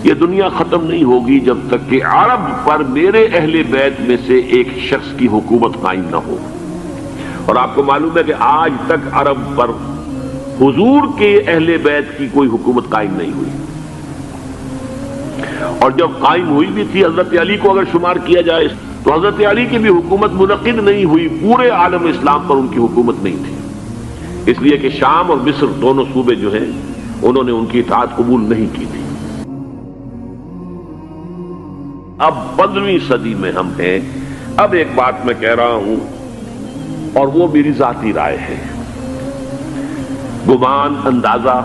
یہ دنیا ختم نہیں ہوگی جب تک کہ عرب پر میرے اہل بیت میں سے ایک شخص کی حکومت قائم نہ ہو. اور آپ کو معلوم ہے کہ آج تک عرب پر حضور کے اہل بیت کی کوئی حکومت قائم نہیں ہوئی. اور جب قائم ہوئی بھی تھی حضرت علی کو اگر شمار کیا جائے تو حضرت علی کی بھی حکومت منعقد نہیں ہوئی، پورے عالم اسلام پر ان کی حکومت نہیں تھی، اس لیے کہ شام اور مصر دونوں صوبے جو ہیں انہوں نے ان کی اطاعت قبول نہیں کی تھی. اب 15ویں صدی میں ہم ہیں. اب ایک بات میں کہہ رہا ہوں اور وہ میری ذاتی رائے ہے، گمان اندازہ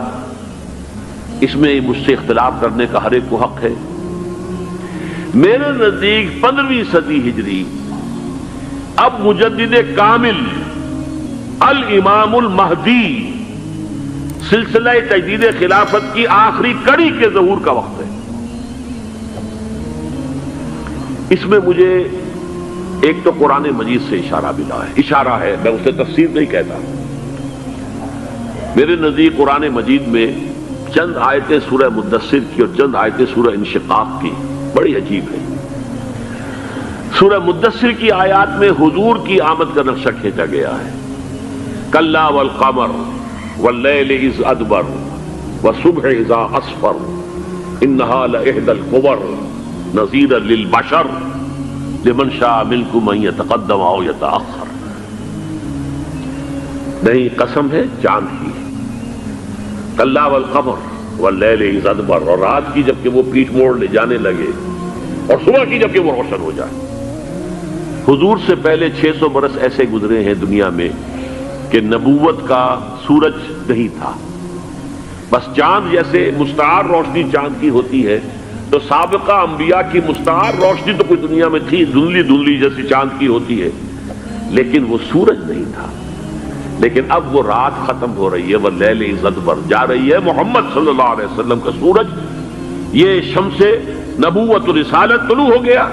اس میں مجھ سے اختلاف کرنے کا ہر ایک کو حق ہے. میرے نزدیک 15ویں صدی ہجری اب مجدد کامل الامام المہدی سلسلہ تجدید خلافت کی آخری کڑی کے ظہور کا وقت ہے. اس میں مجھے ایک تو قرآن مجید سے اشارہ ملا ہے، اشارہ ہے، میں اسے تفسیر نہیں کہتا. میرے نزدیک قرآن مجید میں چند آیتیں سورہ مدثر کی اور چند آیتیں سورہ انشقاق کی بڑی عجیب ہے. سورہ مدثر کی آیات میں حضور کی آمد کا نقشہ کھینچا گیا ہے. کلا والقمر واللیل اذ ادبر والصبح اذا اسفر انہا لإحدی الکبر نذیرا للبشر لمن شاء منکم ان یتقدم او یتأخر. نہیں، قسم ہے چاند کی. کلا والقمر واللیل اذ ادبر، اور رات کی جبکہ وہ پیٹھ موڑ لے جانے لگے اور صبح کی جبکہ وہ روشن ہو جائے. حضور سے پہلے 600 برس ایسے گزرے ہیں دنیا میں کہ نبوت کا سورج نہیں تھا. بس چاند جیسے مستعار روشنی چاند کی ہوتی ہے تو سابقہ انبیاء کی مستعار روشنی تو کوئی دنیا میں تھی، دھندلی دھندلی جیسی چاند کی ہوتی ہے، لیکن وہ سورج نہیں تھا. لیکن اب وہ رات ختم ہو رہی ہے، وہ لیل اذ ادبر جا رہی ہے. محمد صلی اللہ علیہ وسلم کا سورج، یہ شمس نبوت و رسالت طلوع ہو گیا.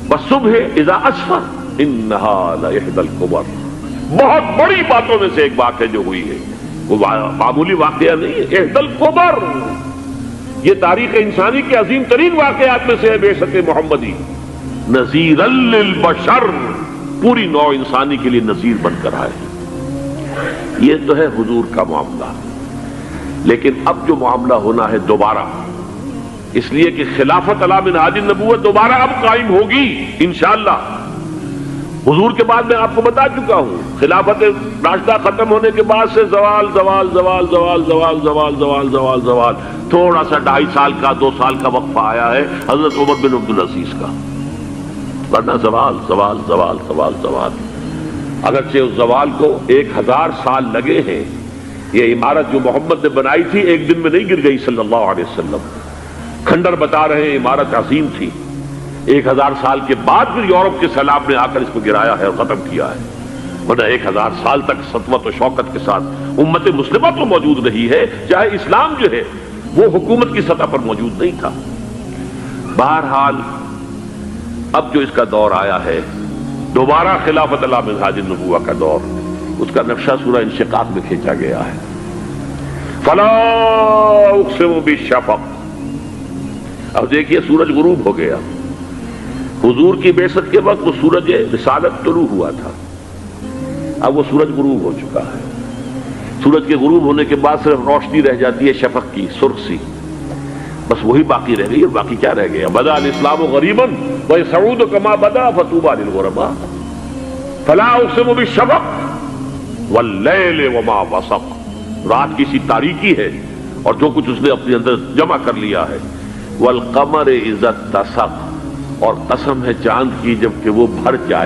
والصبح اذا اسفر انہا لإحدی الکبر. بہت بڑی باتوں میں سے ایک بات ہے جو ہوئی ہے، وہ معمولی واقعہ نہیں ہے. احدی الکبر، یہ تاریخ انسانی کے عظیم ترین واقعات میں سے ہے. بعثت محمدی نذیرا للبشر، پوری نوع انسانی کے لیے نذیر بن کر آئے. یہ تو ہے حضور کا معاملہ. لیکن اب جو معاملہ ہونا ہے دوبارہ، اس لیے کہ خلافت علی منہاج النبوت دوبارہ اب قائم ہوگی انشاءاللہ. حضور کے بعد میں آپ کو بتا چکا ہوں، خلافت راشدہ ختم ہونے کے بعد سے زوال زوال زوال زوال زوال زوال زوال زوال زوال، تھوڑا سا 2.5 سال کا 2 سال کا وقفہ آیا ہے حضرت عمر بن عبدالعزیز کا، ورنہ زوال زوال زوال زوال زوال. اگرچہ اس زوال کو 1000 سال لگے ہیں. یہ عمارت جو محمد نے بنائی تھی ایک دن میں نہیں گر گئی صلی اللہ علیہ وسلم. کھنڈر بتا رہے ہیں عمارت عظیم تھی. 1000 سال کے بعد پھر یورپ کے سیلاب نے آ کر اس کو گرایا ہے اور ختم کیا ہے، ورنہ 1000 سال تک سطوت و شوکت کے ساتھ امت مسلمہ تو موجود رہی ہے، چاہے اسلام جو ہے وہ حکومت کی سطح پر موجود نہیں تھا. بہرحال اب جو اس کا دور آیا ہے دوبارہ خلافت علی منہاج النبوہ کا دور، اس کا نقشہ سورہ انشقاق میں کھینچا گیا ہے. فلا اقسم بالشفق. اب دیکھیے سورج غروب ہو گیا. حضور کی بعثت کے وقت وہ سورج رسالت طلوع ہوا تھا، اب وہ سورج غروب ہو چکا ہے. سورج کے غروب ہونے کے بعد صرف روشنی رہ جاتی ہے شفق کی، سرخ سی، بس وہی باقی رہ گئی. باقی کیا رہ گیا؟ بدا الاسلام غریبا ویسعود کما بدا فطوبی للغرباء. فلا اقسم بالشفق واللیل وما وسق. رات کی سی تاریکی ہے اور جو کچھ اس نے اپنے اندر جمع کر لیا ہے. والقمر اذا اتسق، اور قسم ہے چاند کی جب کہ وہ بھر جائے.